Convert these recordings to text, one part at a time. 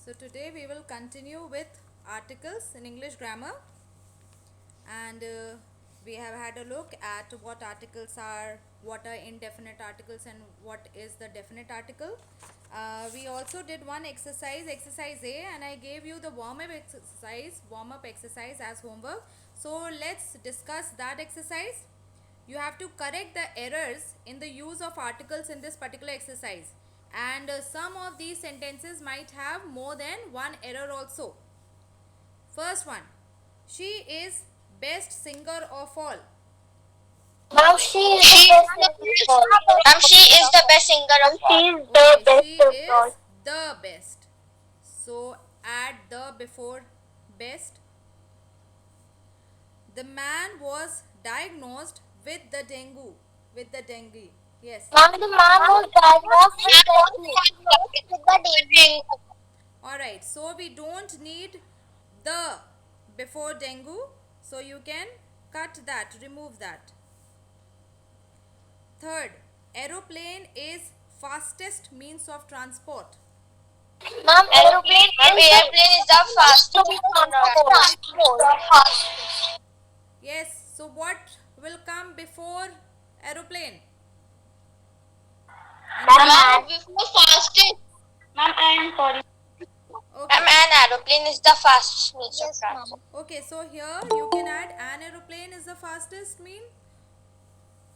So today we will continue with articles in English grammar, and we have had a look at what articles are, what are indefinite articles, and what is the definite article. We also did one exercise, exercise A, and I gave you the warm up exercise as homework. So let's discuss that exercise. You have to correct the errors in the use of articles in this particular exercise, and some of these sentences might have more than one error also. First one, she is best singer of all. Ma'am, she is the best singer of all. Ma'am, she is the best singer of all. She is the Okay, best she of all. is the best. So add the before best. The man was diagnosed with the dengue. With the dengue. Yes. Ma'am, the man was diagnosed with the dengue. Alright, so we don't need the before dengue, so you can cut that, remove that. Third, aeroplane is fastest means of transport. Ma'am, airplane is the fastest transport. Yes, so what will come before aeroplane? Ma'am, before fastest. Ma'am, I am sorry. Okay. Ma'am, an aeroplane is the fastest means of transport. Okay, so here you can add an aeroplane is the fastest mean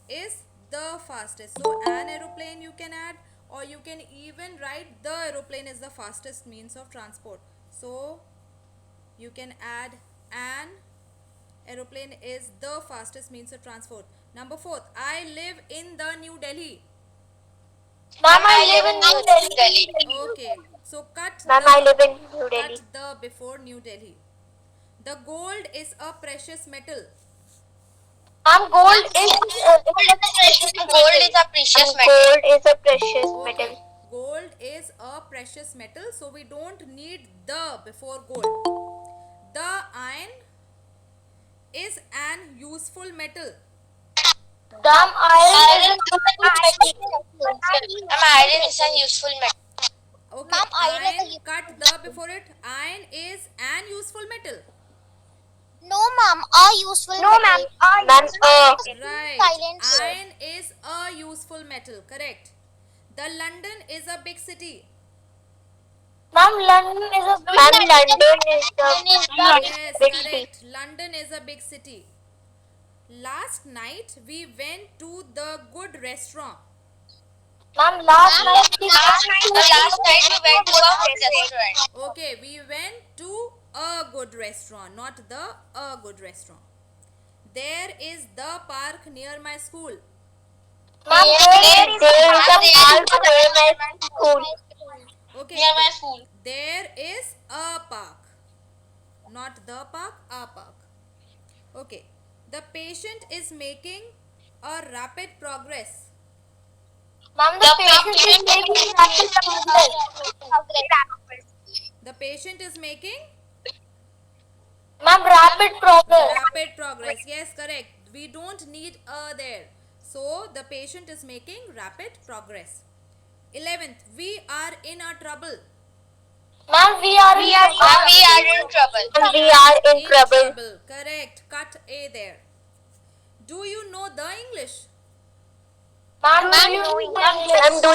is the fastest. So an aeroplane you can add, or you can even write the aeroplane is the fastest means of transport. So you can add an aeroplane is the fastest means of transport. Number fourth, I live in the New Delhi. Ma'am, I live in New Delhi. Okay, so Ma'am, I live in New Delhi. cut the before New Delhi. The gold is a precious metal. Ma'am, gold is a precious metal. Gold is a precious Okay, metal. gold is a precious metal, so we don't need the before gold. The iron is an useful metal. Ma'am, iron is a useful metal. Okay, Ma'am, iron is a iron, cut the before it. Iron is an useful metal. No, ma'am, a useful metal. Ma'am, Right. Iron is a useful metal. Correct. The London is a big city. Ma'am, London is a big Yes, big city. correct. London is a big city. Last night we went to the good restaurant. Ma'am, last night we went to a restaurant. Okay, we went to a good restaurant, not the a good restaurant. There is the park near my school. Ma'am, there is a park near my school. Okay, Near my school. there is a park, not the park, a park. Okay, the patient is making a rapid progress. Ma'am, the patient is making rapid progress. The patient is making Ma'am, rapid progress. rapid progress. Yes, correct. We don't need a there. So the patient is making rapid progress. 11th, we are in a trouble. Ma'am, we are in trouble. We are in trouble. Correct. Cut A there. Do you know the English? Ma'am, do you know English? Do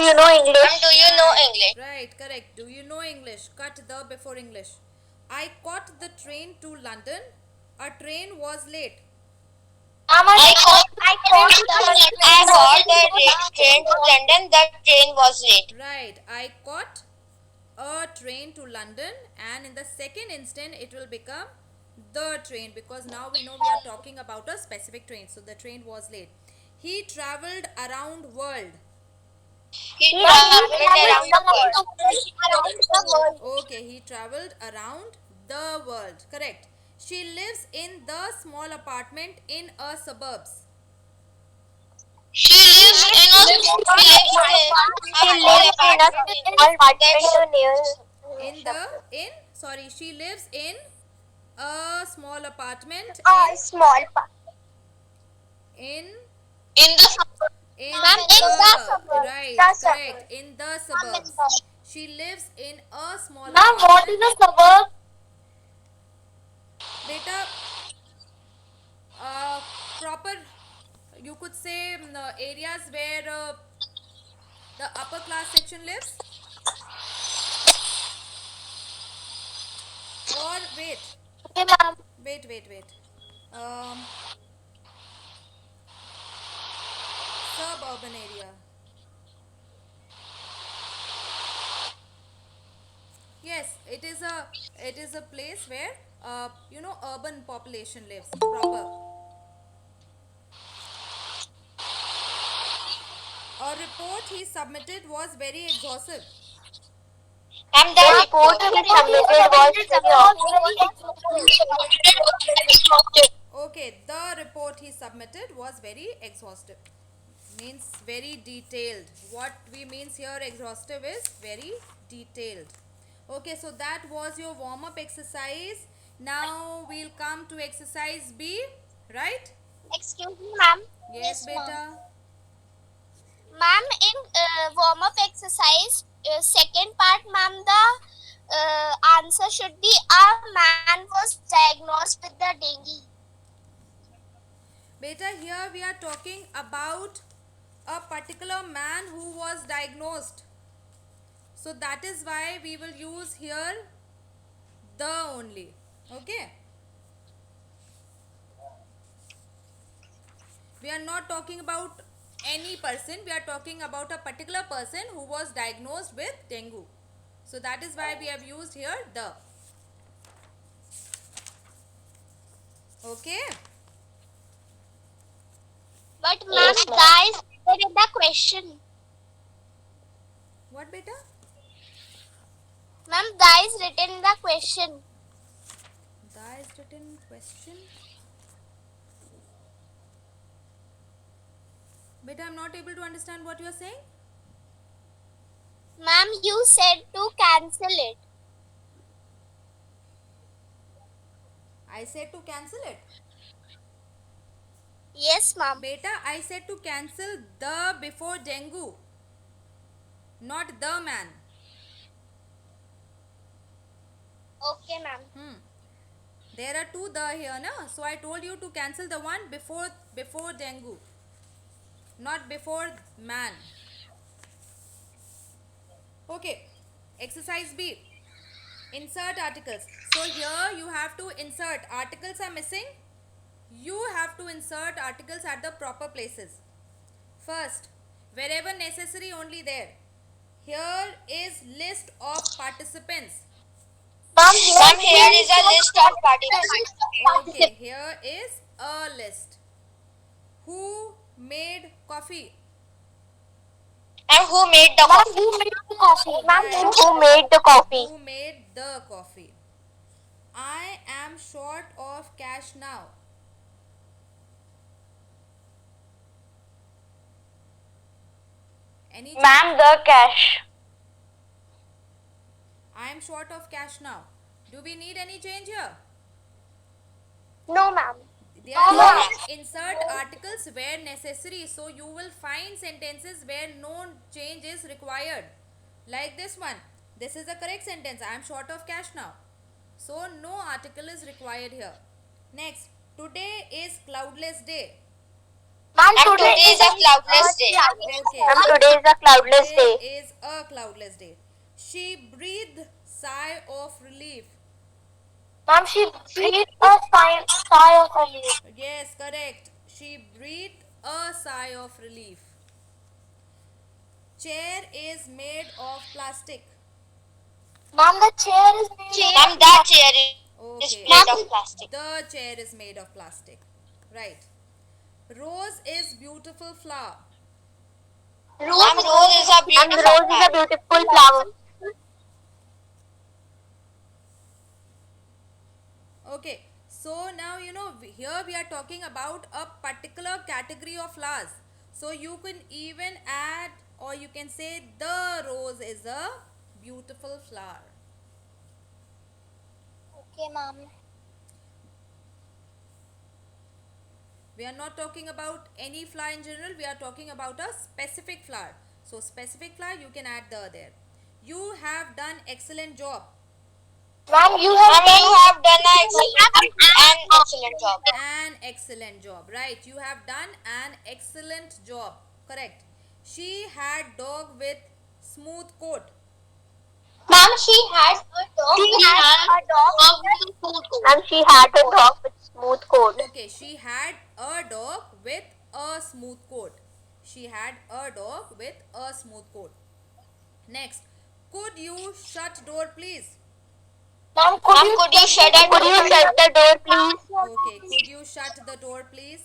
you know English? Right, correct. Do you know English? Cut the before English. I caught the train to London. A train was late. Ma'am, I caught the train to London. The train was late. Right, I caught a train to London, and in the second instant it will become the train, because now we know we are talking about a specific train. So the train was late. He traveled around world. He traveled around the world. Okay, he traveled around the world. Correct. She lives in the small apartment in a suburbs. She lives in a small apartment near. She lives in a small apartment Small in in the in Ma'am, the in the suburbs. right, The correct, in the suburbs. She lives in a small Ma'am, what is apartment. a suburb? Beta, uh, proper, you could say areas where the upper class section lives. Or Okay, ma'am. wait. Um, suburban area. Yes, it is a place where urban population lives proper. A report he submitted was very exhaustive. And the report he submitted was Okay, the report he submitted was very exhaustive. Means very detailed. What we means here exhaustive is very detailed. Okay, so that was your warm up exercise. Now we'll come to exercise B, right? Excuse me, ma'am. Yes, Yes, ma'am. beta. Ma'am, in warm up exercise, second part, ma'am, the answer should be a man was diagnosed with the dengue. Beta, here we are talking about a particular man who was diagnosed. So that is why we will use here the only. Okay. We are not talking about any person. We are talking about a particular person who was diagnosed with dengue. So that is why we have used here the. Okay. But ma'am, yes, guys, there is the question. What beta? Ma'am, guys, written the question. The is written question. Beta, I'm not able to understand what you are saying. Ma'am, you said to cancel it. I said to cancel it. Yes, ma'am. Beta, I said to cancel the before dengue, not the man. Okay, ma'am. There are two the here, na? So I told you to cancel the one before dengue, not before man. Okay. Exercise B. Insert articles. So here you have to insert. Articles are missing. You have to insert articles at the proper places. First, wherever necessary, only there. Here is list of participants. Ma'am, here is a list of participants. Okay, here is a list. Who made coffee? And who made the coffee? Who made the coffee? Ma'am, who made the coffee? Who made the coffee? I am short of cash now. Any Ma'am, the cash. I am short of cash now. Do we need any change here? No, ma'am. They are No. saying insert articles where necessary. So you will find sentences where no change is required. Like this one. This is the correct sentence. I am short of cash now. So no article is required here. Next. Today is cloudless day. Ma'am, today is a cloudless day. Okay. Ma'am, today is a cloudless day. Today is a cloudless day. She breathed sigh of relief. Ma'am, she breathed a sigh of relief. Yes, correct. She breathed a sigh of relief. Chair is made of plastic. Ma'am, the chair is made. Ma'am, that chair is Okay. made of plastic. The chair is made of plastic. Right. Rose is beautiful flower. Ma'am, rose is a beautiful flower. Okay. So now here we are talking about a particular category of flowers. So you can even add or you can say the rose is a beautiful flower. Okay, ma'am. We are not talking about any flower in general. We are talking about a specific flower. So specific flower you can add the there. You have done excellent job. Ma'am, you have done an excellent job. An excellent job. Right. You have done an excellent job. Correct. She had dog with smooth coat. Ma'am, she had a dog Ma'am, she had a dog with smooth coat. Okay. She had a dog with a smooth coat. She had a dog with a smooth coat. Next. Could you shut door please? Ma'am, could you shut the door, please? Okay. Could you shut the door please?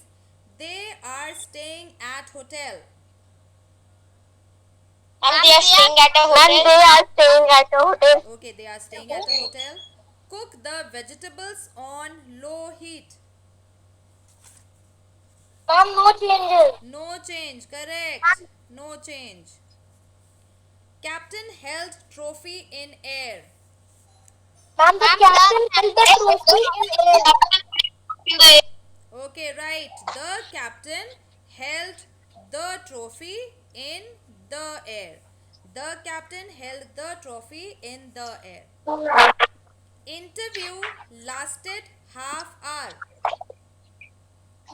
They are staying at hotel. Ma'am, they are staying at a hotel. Ma'am, they are staying at a hotel. Okay, they are staying at a hotel. Cook the vegetables on low heat. Ma'am, no changes. No change, correct. No change. Captain held trophy in air. Ma'am, the captain held the trophy in air. Okay, right. The captain held the trophy in the air. The captain held the trophy in the air. Interview lasted half hour.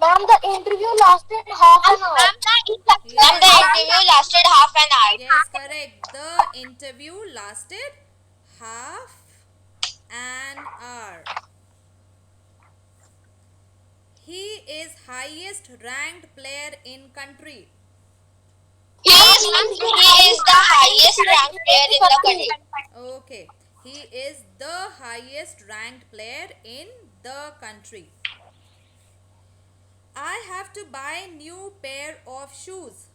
Ma'am, the interview lasted half an hour. Ma'am, the interview lasted half an hour. Yes, correct. The interview lasted half an hour. He is highest ranked player in country. He is the highest ranked player in the country. Okay. He is the highest ranked player in the country. I have to buy new pair of shoes.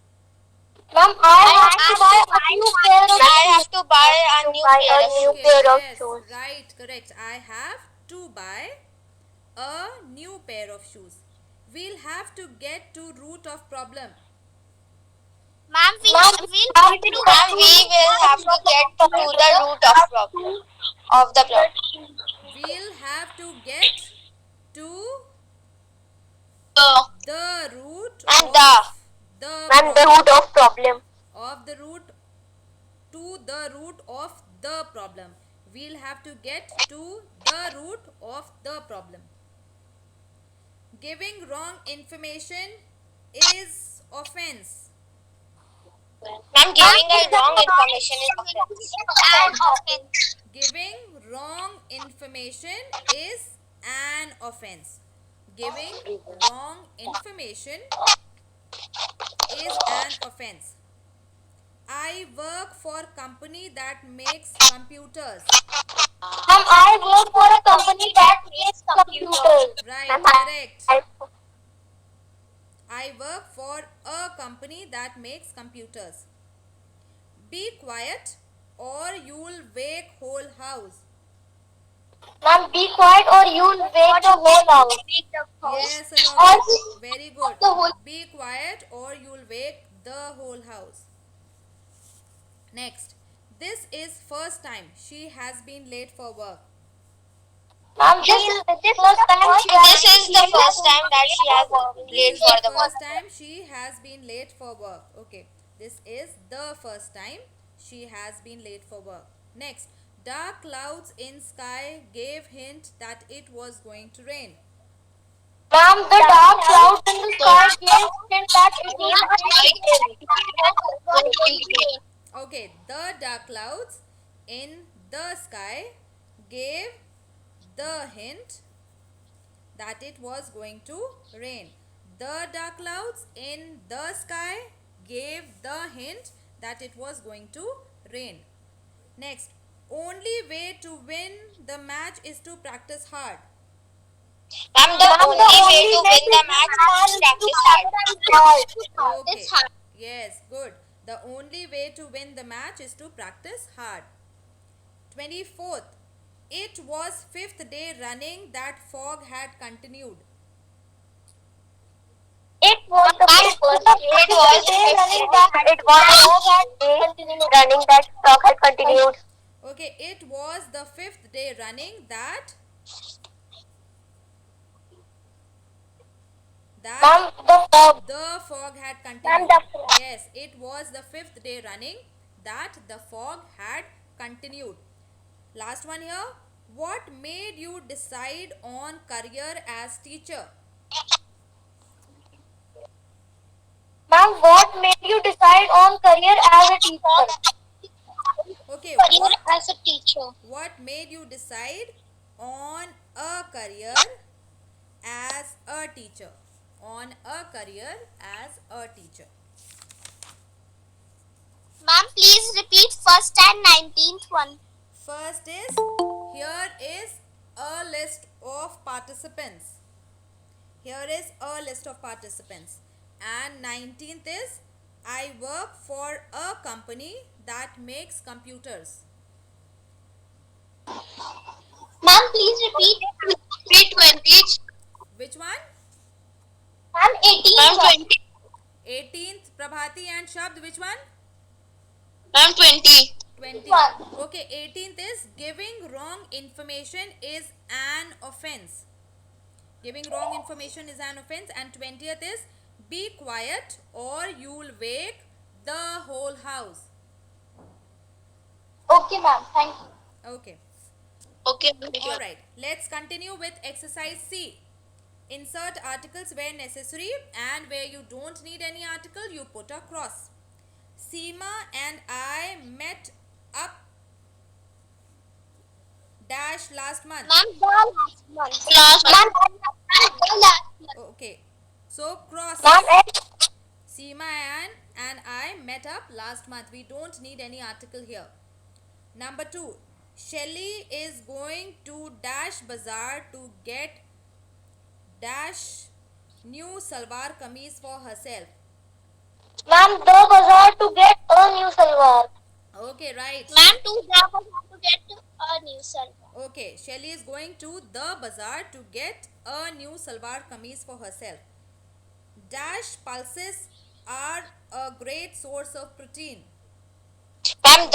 Ma'am, I have to buy a new pair Okay, of yes, shoes. right, correct. I have to buy a new pair of shoes. We'll have to get to root of problem. Ma'am, we will have to get to the root of the problem. We'll have to get to the root And of the root of problem. of the root to the root of the problem. We'll have to get to the root of the problem. Giving wrong information is offense. Ma'am, giving a wrong information is offense. Giving wrong information is an offense. Giving wrong information is an offense. I work for company that makes computers. Ma'am, I work for a company that makes computers. Right, Ma'am, correct. I work for a company that makes computers. Be quiet or you'll wake whole house. Ma'am, be quiet or you'll wake the whole house. Yes, Alok. Very good. Be quiet or you'll wake the whole house. Next. This is first time she has been late for work. Ma'am, this is the first time that she has been late for the work. First time she has been late for work. Okay. This is the first time she has been late for work. Next. Dark clouds in sky gave hint that it was going to rain. Ma'am, the dark clouds in the sky gave hint that it was going to rain. Okay, the dark clouds in the sky gave the hint that it was going to rain. The dark clouds in the sky gave the hint that it was going to rain. Next, only way to win the match is to practice hard. Ma'am, the only way to win the match is to practice hard. Okay. Yes, good. The only way to win the match is to practice hard. 24th. It was 5th day running that fog had continued. It was the fifth day running that stock had continued. Okay, it was the 5th day running that Ma'am, the fog had continued. Yes, it was the 5th day running that the fog had continued. Last one here. What made you decide on career as teacher? Ma'am, what made you decide on career as a teacher? Okay, Career as a teacher. what made you decide on a career as a teacher? On a career as a teacher. Ma'am, please repeat first and 19th one. First is, here is a list of participants. Here is a list of participants. And 19th is, I work for a company that makes computers. Ma'am, please repeat 20th. Which one? Ma'am, 18th. 18th, Prabhati and Shabd. Which one? Ma'am, 20. 20. Okay, 18th is, giving wrong information is an offense. Giving wrong information is an offense. And 20th is, be quiet or you'll wake the whole house. Okay, ma'am. Thank you. Okay. Okay. Alright, let's continue with exercise C. Insert articles where necessary, and where you don't need any article, you put a cross. Seema and I met up dash last month. Ma'am, the last month. Last month. Okay, so cross. Ma'am, Seema and I met up last month. We don't need any article here. Number 2. Shelly is going to dash bazaar to get dash new salwar kameez for herself. ma'am, the bazaar to get a new salwar. Okay, right. Ma'am, to get a new salwar. Okay, Shelly is going to the bazaar to get a new salwar kameez for herself. Dash pulses are a great source of protein. Ma'am,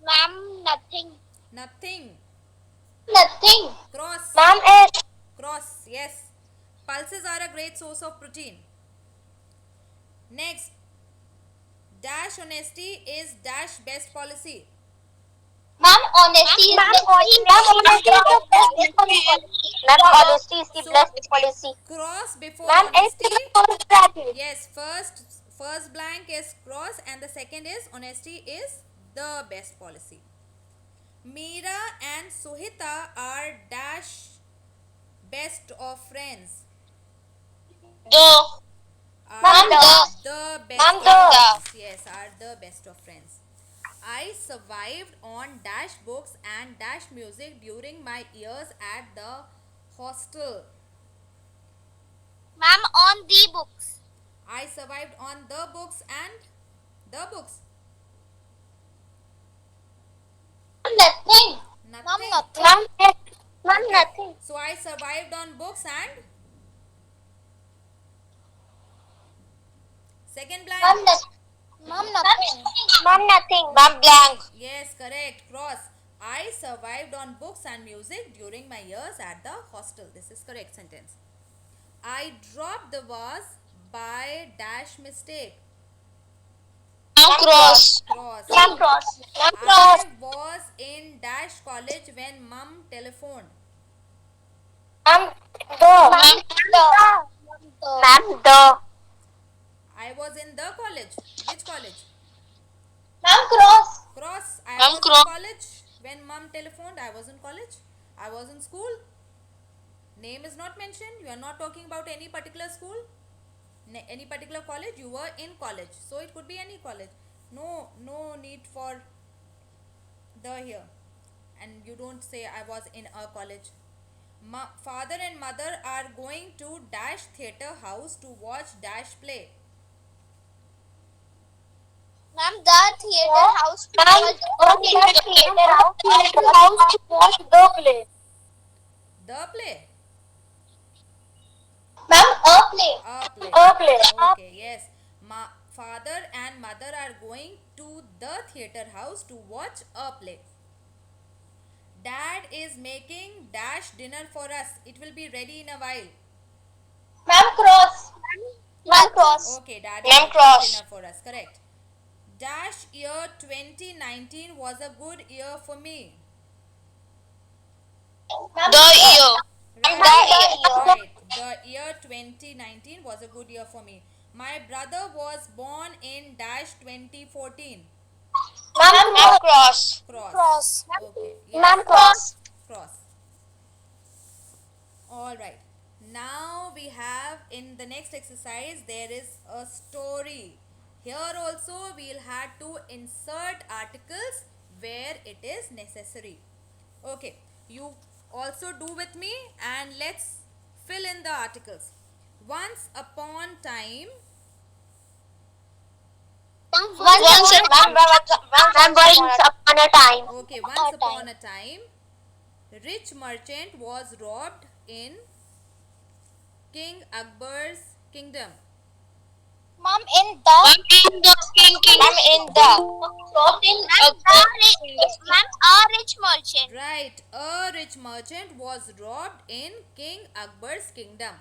Ma'am, nothing. Nothing. Nothing. Cross. Ma'am, Cross. Yes. Pulses are a great source of protein. Next. Dash honesty is dash best policy. Ma'am, honesty is honesty is the So- best policy. Cross before Ma'am, honesty. Yes, first blank is cross and the second is honesty is the best policy. Meera and Suhita are dash best of friends. Are Ma'am, the best Ma'am, of friends. Yes, are the best of friends. I survived on dash books and dash music during my years at the hostel. Ma'am, on the books. I survived on the books and the books. Nothing. Nothing. Ma'am, nothing. So I survived on books and second blank. Ma'am, nothing. Ma'am, nothing. Ma'am, blank. Yes, correct. Cross. I survived on books and music during my years at the hostel. This is correct sentence. I dropped the vase by dash mistake. Cross. Cross. Ma'am, cross. I was in dash college when mum telephoned. Ma'am, the. I was in the college. Which college? Ma'am, cross. Cross. I Ma'am, was cross. in college when mum telephoned. I was in college. I was in school. Name is not mentioned. You are not talking about any particular school, any particular college. You were in college, so it could be any college. No need for the here, and you don't say I was in a college. Father and mother are going to dash theatre house to watch dash play. Ma'am, the theatre house. Watch the play. The play. Ma'am, a play. A play. A play. Okay, yes. Father and mother are going to the theatre house to watch a play. Dad is making dash dinner for us. It will be ready in a while. Ma'am, cross. Ma'am, cross. Okay, dad Ma'am, is cross. making dinner for us. Correct. dash year 2019 was a good year for me. The year. Right. The year 2019 was a good year for me. My brother was born in dash 2014. Ma'am, cross. Cross. Okay. Yes. Ma'am, cross. Cross. All right. Now we have in the next exercise there is a story. Here also we'll have to insert articles where it is necessary. Okay. You also do with me and let's fill in the articles. Once upon time. Once upon a time. Okay. Once upon a time. Rich merchant was robbed in King Akbar's kingdom. Ma'am, in the king. Ma'am, in the. Ma'am, a rich merchant. Right, a rich merchant was robbed in King Akbar's kingdom.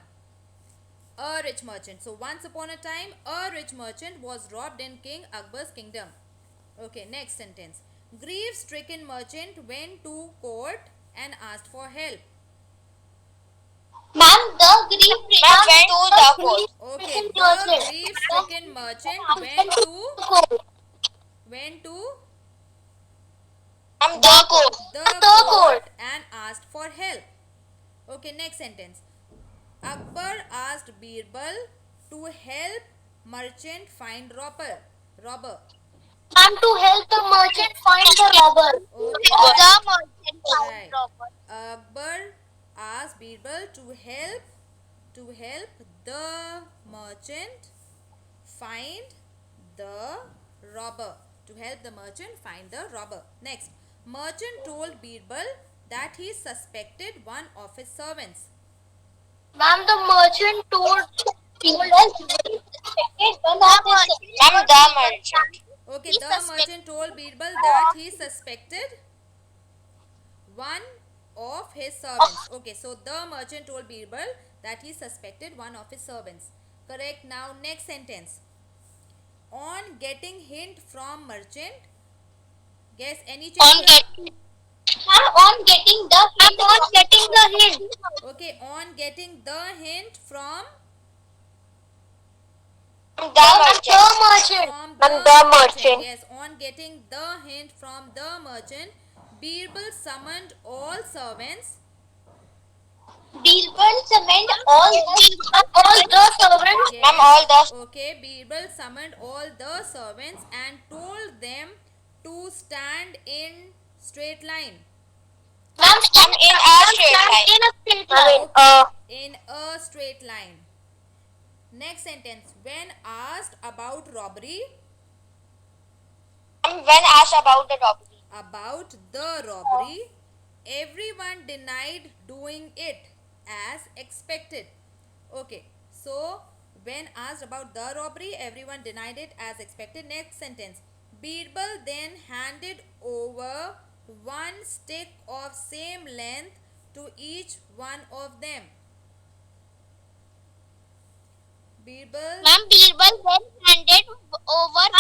A rich merchant. So once upon a time, a rich merchant was robbed in King Akbar's kingdom. Okay, next sentence. Grief-stricken merchant went to court and asked for help. Ma'am, the grief Went to the court. Okay, the grief-stricken merchant went to Ma'am, the court. the court and asked for help. Okay, next sentence. Akbar asked Birbal to help merchant find robber. Ma'am, to help the merchant find the robber. Okay. The merchant found Right. robber. Akbar asked Birbal to help the merchant find the robber. To help the merchant find the robber. Next, merchant told Birbal that he suspected one of his servants. Ma'am, the merchant told people Ma'am, the merchant. Okay, He the suspect- merchant told Birbal that he suspected one of his servants. Okay, so the merchant told Birbal that he suspected one of his servants. Correct. Now, next sentence. On getting hint from merchant, guess any change? on getting the hint. Okay, on getting the hint from The merchant. from the merchant. Yes, on getting the hint from the merchant, Birbal summoned all servants. Birbal summoned all the servants. Yes. Ma'am, all the. Okay, Birbal summoned all the servants and told them to stand in straight line. Ma'am, in a straight line. In a straight line. In a straight line. Next sentence. When asked about robbery, When asked about the robbery. Everyone denied doing it as expected. Okay, so when asked about the robbery, everyone denied it as expected. Next sentence. Birbal then handed over one stick of same length to each one of them. Birbal. Ma'am, Birbal then handed over one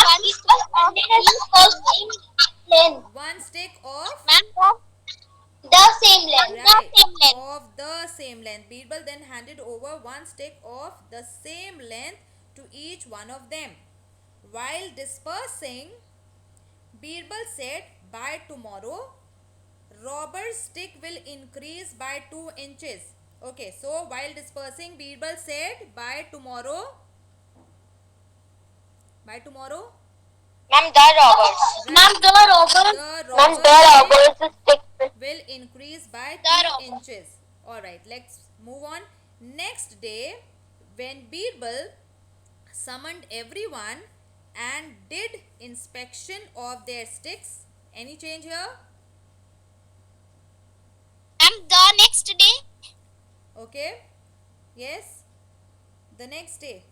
length. One stick of Ma'am, The same length. right, same length. of the same length. Birbal then handed over one stick of the same length to each one of them. While dispersing, Birbal said, by tomorrow, robber's stick will increase by 2 inches. Okay, so while dispersing, Birbal said, by tomorrow, Ma'am, the robbers. Ma'am, the robber. the robber's stick. will increase by The 2 robber. inches. Alright, let's move on. Next day, when Birbal summoned everyone and did inspection of their sticks, any change here? Ma'am, the next day. Okay, yes, the next day.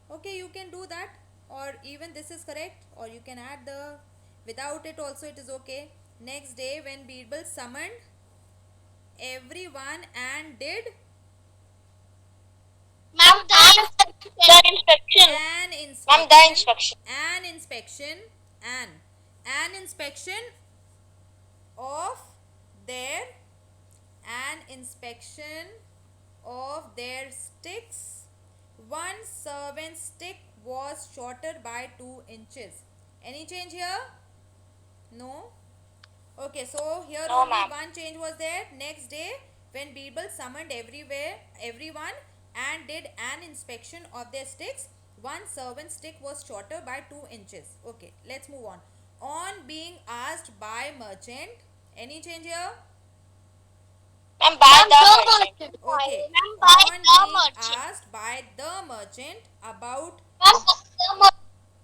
Okay, you can do that, or even this is correct, or you can add the without it also, it is okay. Next day, when Birbal summoned everyone and did Ma'am, the inspection. an Ma'am, the inspection. inspection an inspection of their sticks. One servant stick was shorter by 2 inches. Any change here? No. Okay, so here No, only ma'am. one change was there. Next day, when Birbal summoned everyone and did an inspection of their sticks, one servant stick was shorter by 2 inches. Okay, let's move on. On being asked by merchant, any change here? Ma'am, by the merchant. Okay, Ma'am, by on the being merchant. asked by the merchant about,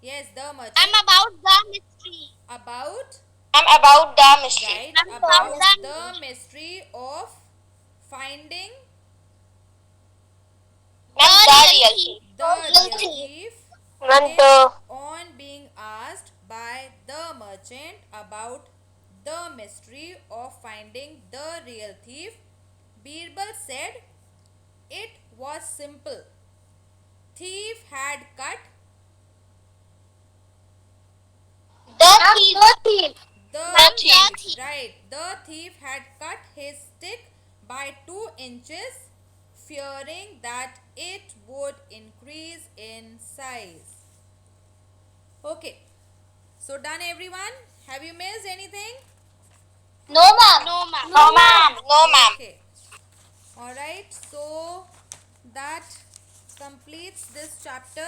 yes, the merchant, I'm about the mystery. about, Ma'am, about the mystery. right, I'm about about the mystery of finding Ma'am, the real thief. the real thief. Ma'am, Okay, the on being asked by the merchant about the mystery of finding the real thief, Birbal said it was simple. Thief had cut thief. the Ma'am, thief, the thief. right, the thief had cut his stick by 2 inches, fearing that it would increase in size. Okay, so done everyone? Have you missed anything? No, ma'am. No, ma'am. No, ma'am. No, ma'am. Okay. Alright, so that completes this chapter.